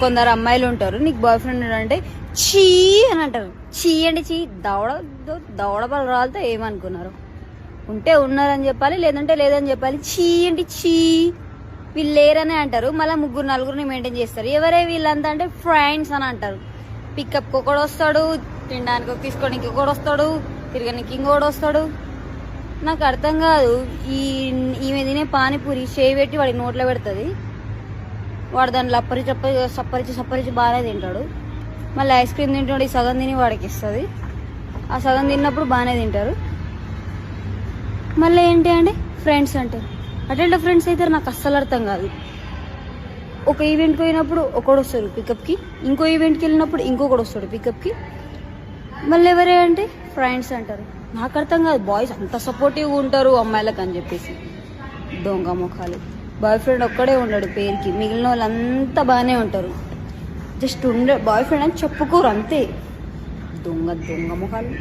కొందరు అమ్మాయిలు ఉంటారు, నీకు బాయ్ ఫ్రెండ్ అంటే చీ అని అంటారు. చీ అంటే చీ, దవడ బలరాలతో ఏమనుకున్నారు? ఉంటే ఉన్నారని చెప్పాలి, లేదంటే లేదని చెప్పాలి. చీ అంటే చీ, వీళ్ళు లేరనే అంటారు. మళ్ళీ 3-4 మెయింటైన్ చేస్తారు. ఎవరే వీళ్ళంతా అంటే ఫ్రెండ్స్ అని అంటారు. పికప్ ఒకడు వస్తాడు, తినడానికి తీసుకోవడానికి ఒకడు వస్తాడు, తిరగడానికి ఇంకోడు వస్తాడు. నాకు అర్థం కాదు. ఈమె తినే పానీపూరి చేయి పెట్టి వాడికి నోట్లో పెడుతుంది, వాడు దాన్ని సప్పరించి బాగానే తింటాడు. మళ్ళీ ఐస్ క్రీమ్ తింటాడు, ఈ సగం తిని వాడికి ఇస్తుంది. ఆ సగం తిన్నప్పుడు బాగానే తింటారు. మళ్ళీ ఏంటి అంటే ఫ్రెండ్స్ అంటారు. అటెండ్ ఫ్రెండ్స్ అయితే నాకు అస్సలు అర్థం కాదు. ఒక ఈవెంట్కి పోయినప్పుడు ఒకడు వస్తాడు పికప్కి, ఇంకో ఈవెంట్కి వెళ్ళినప్పుడు ఇంకొకడు వస్తాడు పికప్కి. మళ్ళీ ఎవరే అంటే ఫ్రెండ్స్ అంటారు. నాకు అర్థం కాదు, బాయ్స్ అంత సపోర్టివ్గా ఉంటారు అమ్మాయిలకు అని చెప్పేసి. దొంగ ముఖాలు. బాయ్ ఫ్రెండ్ ఒక్కడే ఉండడు పేరుకి, మిగిలిన వాళ్ళంతా బాగానే ఉంటారు. జస్ట్ బాయ్ ఫ్రెండ్ అని చెప్పుకోరు అంతే. దొంగ ముఖాలు.